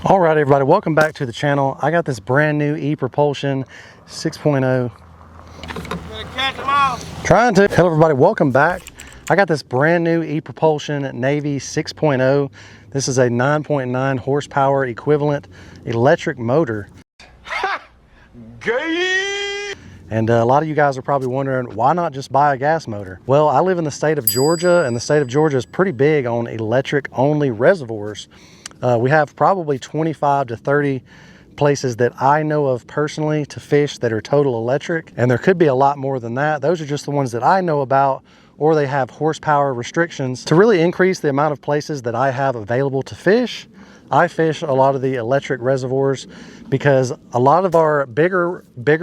All right, everybody, welcome back to the channel. I got this brand new Epropulsion 6.0. Catch them all. Trying to. Hello, everybody, welcome back. I got this brand new Epropulsion Navy 6.0. This is a 9.9 horsepower equivalent electric motor. Gay. And a lot of you guys are probably wondering, why not just buy a gas motor? Well, I live in the state of Georgia, and the state of Georgia is pretty big on electric only reservoirs. We have probably 25 to 30 places that I know of personally to fish that are total electric, and there could be a lot more than that. Those are just the ones that I know about, or they have horsepower restrictions. To really increase the amount of places that I have available to fish, I fish a lot of the electric reservoirs because a lot of our bigger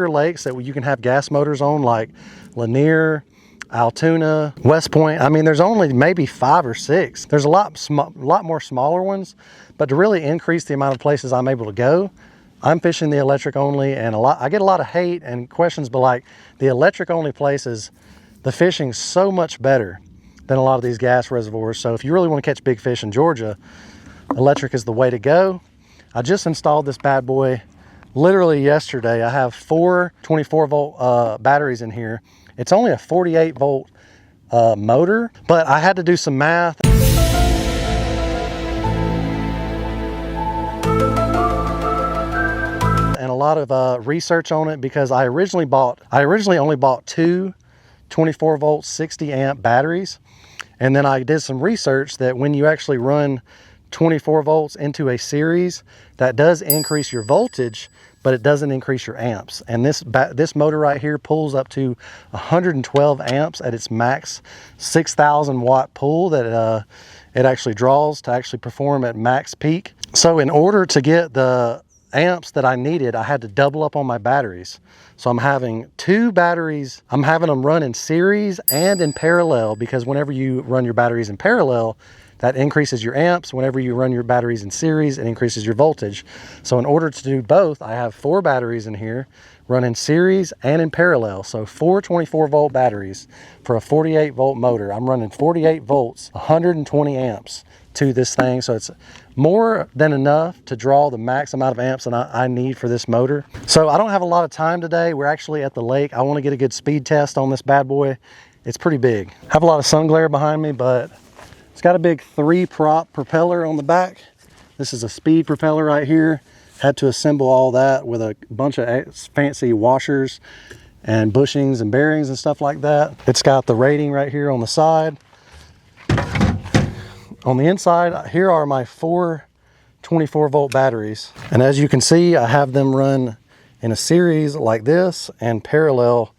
lakes that you can have gas motors on, like Lanier, Altoona, West Point, I mean, there's only maybe 5 or 6. There's a lot more smaller ones, but to really increase the amount of places I'm able to go, I'm fishing the electric only, and I get a lot of hate and questions, but like the electric only places, the fishing's so much better than a lot of these gas reservoirs. So if you really want to catch big fish in Georgia, electric is the way to go. I just installed this bad boy literally yesterday. I have 4 24 volt batteries in here. It's only a 48 volt motor, but I had to do some math. And a lot of research on it, because I originally only bought 2 24 volt 60 amp batteries. And then I did some research that when you actually run 24 volts into a series, that does increase your voltage, but it doesn't increase your amps. And this motor right here pulls up to 112 amps at its max 6,000 watt pull that it actually draws to actually perform at max peak. So in order to get the amps that I needed, I had to double up on my batteries. So I'm having 2 batteries, I'm having them run in series and in parallel, because whenever you run your batteries in parallel, that increases your amps. Whenever you run your batteries in series, it increases your voltage. So in order to do both, I have 4 batteries in here, run in series and in parallel. So 4 24 volt batteries for a 48 volt motor. I'm running 48 volts, 120 amps to this thing. So it's more than enough to draw the max amount of amps that I need for this motor. So I don't have a lot of time today. We're actually at the lake. I want to get a good speed test on this bad boy. It's pretty big. I have a lot of sun glare behind me, but it's got a big 3-prop propeller on the back. This is a speed propeller right here. Had to assemble all that with a bunch of fancy washers and bushings and bearings and stuff like that. It's got the rating right here on the side. On the inside, here are my 4 24 volt batteries. And as you can see, I have them run in a series like this and parallel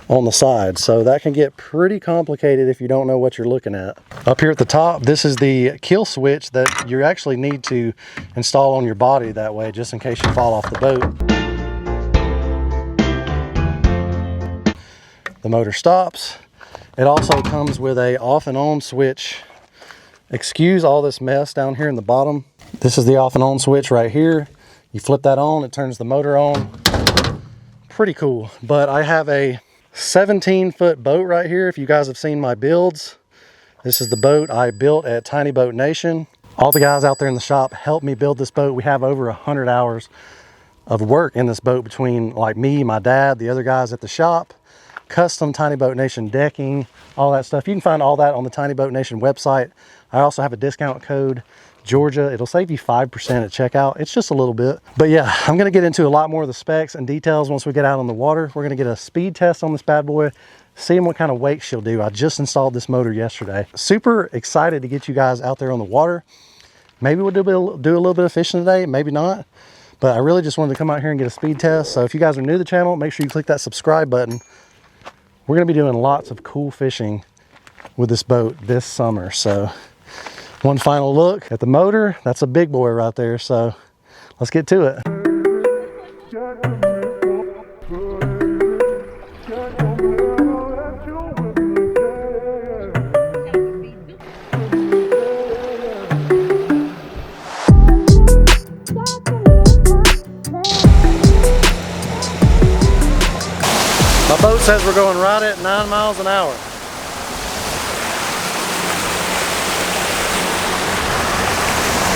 on the side. So that can get pretty complicated if you don't know what you're looking at. Up here at the top, this is the kill switch that you actually need to install on your body that way, just in case you fall off the boat. The motor stops. It also comes with a off and on switch. Excuse all this mess down here in the bottom. This is the off and on switch right here. You flip that on, it turns the motor on. Pretty cool. But I have a 17-foot boat right here. If you guys have seen my builds, this is the boat I built at Tiny Boat Nation. All the guys out there in the shop helped me build this boat. We have over 100 hours of work in this boat between like me, my dad, the other guys at the shop. Custom Tiny Boat Nation decking, all that stuff. You can find all that on the Tiny Boat Nation website. I also have a discount code, Georgia. It'll save you 5% at checkout. It's just a little bit. But yeah, I'm going to get into a lot more of the specs and details once we get out on the water. We're going to get a speed test on this bad boy, seeing what kind of wake she'll do. I just installed this motor yesterday. Super excited to get you guys out there on the water. Maybe we'll do a little bit of fishing today, maybe not. But I really just wanted to come out here and get a speed test. So if you guys are new to the channel, make sure you click that subscribe button. We're going to be doing lots of cool fishing with this boat this summer. So one final look at the motor. That's a big boy right there. So let's get to it. My boat says we're going right at 9 miles an hour.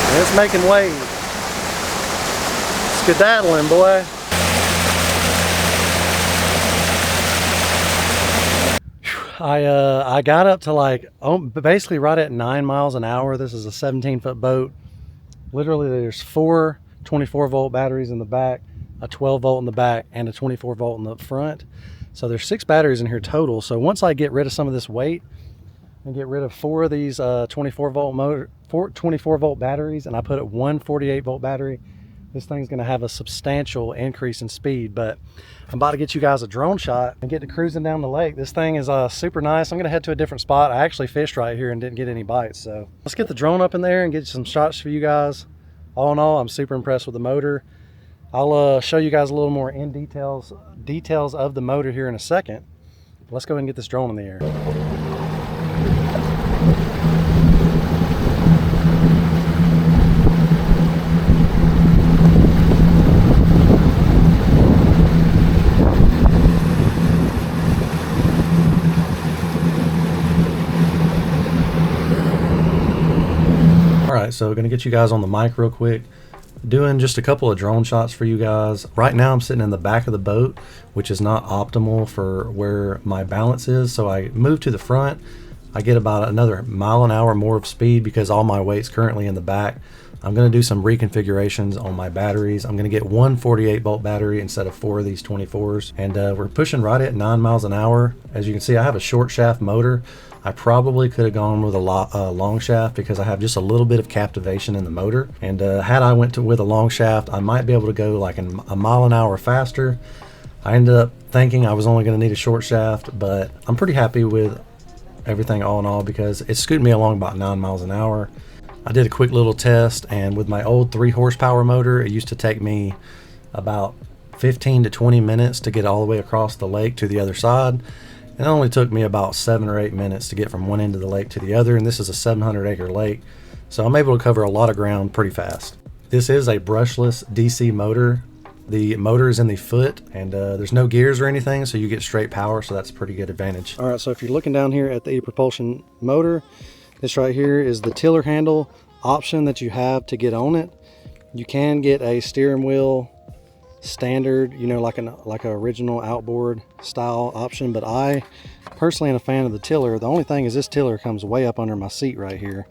And it's making waves. Skedaddling, boy. I got up to like basically right at 9 miles an hour. This is a 17-foot boat. Literally, there's 4 24-volt batteries in the back, a 12-volt in the back, and a 24-volt in the front. So there's 6 batteries in here total. So once I get rid of some of this weight and get rid of 4 of these 24-volt batteries, and I put it 1 48-volt battery, this thing's going to have a substantial increase in speed. But I'm about to get you guys a drone shot and get to cruising down the lake. This thing is super nice. I'm going to head to a different spot. I actually fished right here and didn't get any bites. So let's get the drone up in there and get some shots for you guys. All in all, I'm super impressed with the motor. I'll show you guys a little more in details of the motor here in a second. Let's go ahead and get this drone in the air. Alright, so gonna get you guys on the mic real quick. Doing just a couple of drone shots for you guys. Right now I'm sitting in the back of the boat, which is not optimal for where my balance is. So I move to the front. I get about another mile an hour more of speed because all my weight's currently in the back. I'm gonna do some reconfigurations on my batteries. I'm gonna get 1 48-volt battery instead of 4 of these 24s. And we're pushing right at 9 miles an hour. As you can see, I have a short shaft motor. I probably could have gone with a long shaft because I have just a little bit of captivation in the motor. And had I went with a long shaft, I might be able to go like a mile an hour faster. I ended up thinking I was only going to need a short shaft, but I'm pretty happy with everything all in all because it scooted me along about 9 miles an hour. I did a quick little test, and with my old 3 horsepower motor, it used to take me about 15 to 20 minutes to get all the way across the lake to the other side. It only took me about 7 or 8 minutes to get from one end of the lake to the other, and this is a 700-acre lake, so I'm able to cover a lot of ground pretty fast. This is a brushless DC motor. The motor is in the foot, and there's no gears or anything, so you get straight power, so that's a pretty good advantage. All right, so if you're looking down here at the Epropulsion motor, this right here is the tiller handle option that you have to get on it. You can get a steering wheel standard, you know, like an original outboard style option, but I personally am a fan of the tiller. The only thing is this tiller comes way up under my seat right here,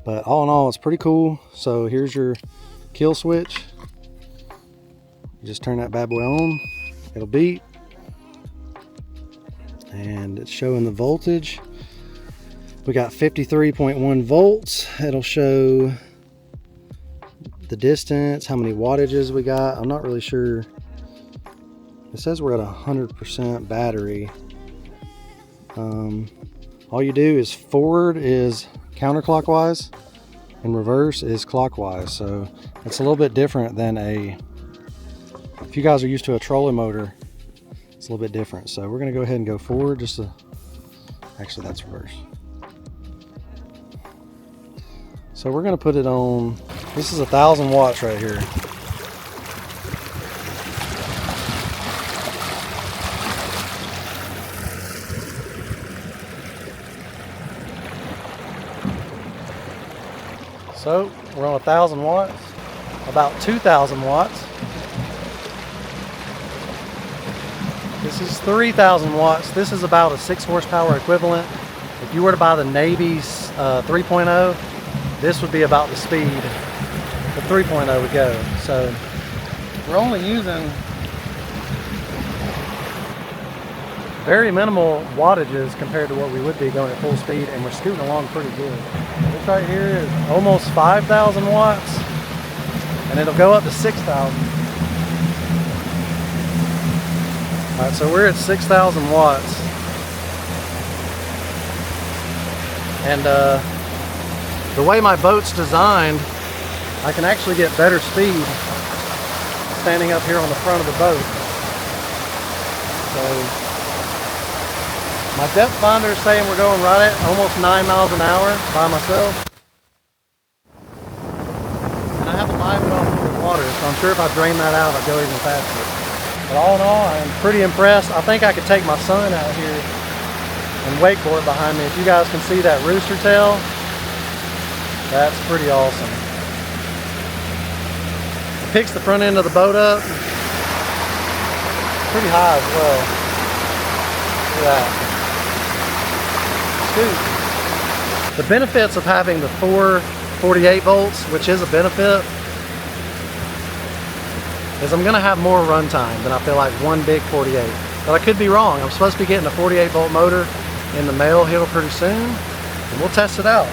but all in all it's pretty cool. So here's your kill switch. You just turn that bad boy on, it'll beep, and it's showing the voltage. We got 53.1 volts. It'll show the distance, how many wattages we got. I'm not really sure. It says we're at 100% battery. All you do is forward is counterclockwise and reverse is clockwise. So it's a little bit different than if you guys are used to a trolling motor, it's a little bit different. So we're gonna go ahead and go forward actually that's reverse. So we're gonna put it on, this is 1,000 watts right here. So we're on 1,000 watts, about 2,000 watts. This is 3,000 watts. This is about a 6 horsepower equivalent. If you were to buy the Navy's 3.0, this would be about the speed the 3.0 would go. So we're only using very minimal wattages compared to what we would be going at full speed, and we're scooting along pretty good. This right here is almost 5,000 watts, and it'll go up to 6,000. All right, so we're at 6,000 watts. And the way my boat's designed, I can actually get better speed standing up here on the front of the boat. So my depth finder is saying we're going right at almost 9 miles an hour by myself. And I have a live well full of water, so I'm sure if I drain that out, I'll go even faster. But all in all, I'm pretty impressed. I think I could take my son out here and wakeboard behind me. If you guys can see that rooster tail, that's pretty awesome. picks the front end of the boat up. Pretty high as well. Look at that. Scoot. The benefits of having the 4 48 volts, which is a benefit, is I'm gonna have more run time than I feel like one big 48. But I could be wrong. I'm supposed to be getting a 48 volt motor in the mail here pretty soon, and we'll test it out.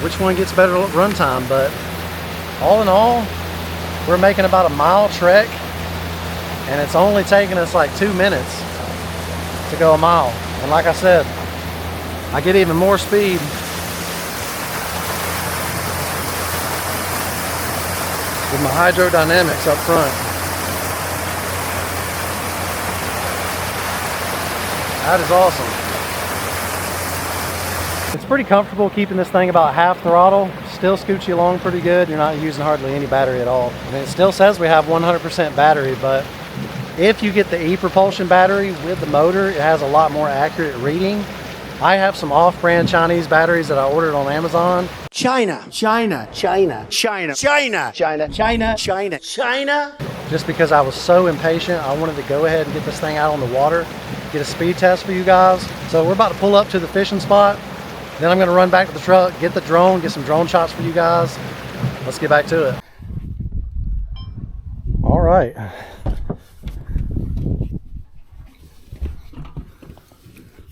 Which one gets better run time? But all in all, we're making about a mile trek, and it's only taking us like 2 minutes to go a mile. And like I said, I get even more speed with my hydrodynamics up front. That is awesome. It's pretty comfortable keeping this thing about half throttle. Still scoots you along pretty good. You're not using hardly any battery at all. I mean, it still says we have 100% battery, but if you get the Epropulsion battery with the motor, it has a lot more accurate reading. I have some off-brand Chinese batteries that I ordered on Amazon. China, China, China, China, China, China, China, China, China. Just because I was so impatient, I wanted to go ahead and get this thing out on the water, get a speed test for you guys. So we're about to pull up to the fishing spot. Then I'm gonna run back to the truck, get the drone, get some drone shots for you guys. Let's get back to it. All right.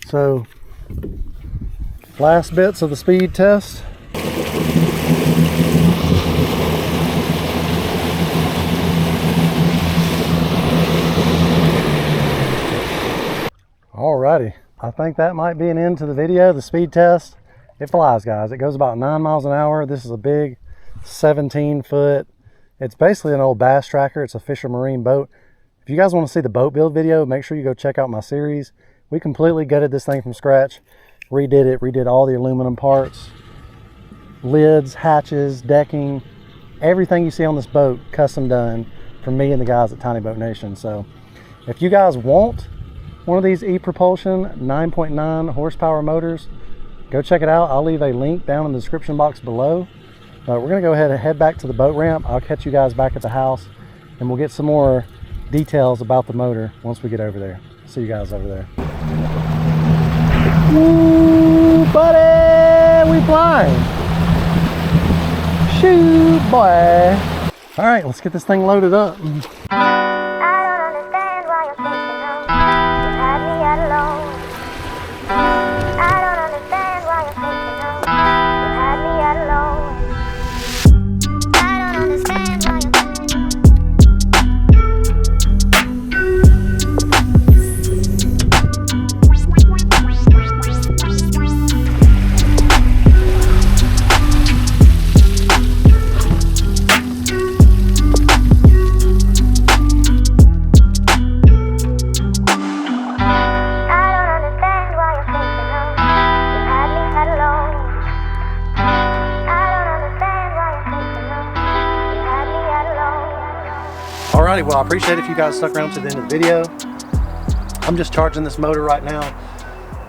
So, last bits of the speed test. Alrighty, I think that might be an end to the video. The speed test, it flies, guys. It goes about 9 miles an hour. This is a big 17-foot. It's basically an old bass tracker. It's a Fisher Marine boat. If you guys want to see the boat build video, make sure you go check out my series. We completely gutted this thing from scratch, redid it, redid all the aluminum parts, lids, hatches, decking, everything you see on this boat, custom done from me and the guys at Tiny Boat Nation. So if you guys want one of these Epropulsion 9.9 horsepower motors, go check it out. I'll leave a link down in the description box below. But we're gonna go ahead and head back to the boat ramp. I'll catch you guys back at the house, and we'll get some more details about the motor once we get over there. See you guys over there. Woo, buddy, we flying. Shoot, boy. All right, let's get this thing loaded up. Alrighty, well, I appreciate if you guys stuck around to the end of the video. I'm just charging this motor right now.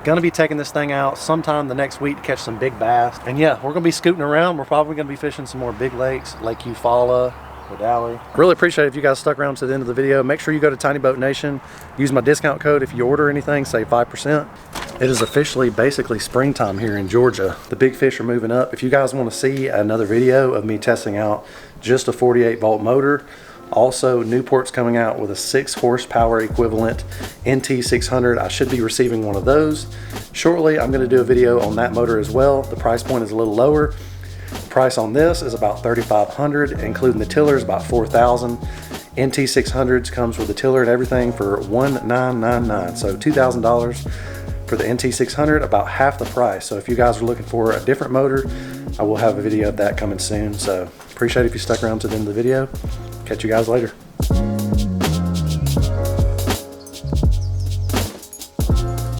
Gonna be taking this thing out sometime the next week to catch some big bass. And yeah, we're gonna be scooting around. We're probably gonna be fishing some more big lakes, Lake Eufaula, Widowee. Really appreciate if you guys stuck around to the end of the video. Make sure you go to Tiny Boat Nation. Use my discount code if you order anything, save 5%. It is officially basically springtime here in Georgia. The big fish are moving up. If you guys want to see another video of me testing out just a 48 volt motor, also Newport's coming out with a 6 horsepower equivalent NT600. I should be receiving one of those shortly. I'm going to do a video on that motor as well. The price point is a little lower. The price on this is about $3,500, including the tiller is about $4,000. NT600s comes with the tiller and everything for $1,999, so $2,000 for the NT600, about half the price. So if you guys are looking for a different motor, I will have a video of that coming soon. So appreciate if you stuck around to the end of the video. Catch you guys later.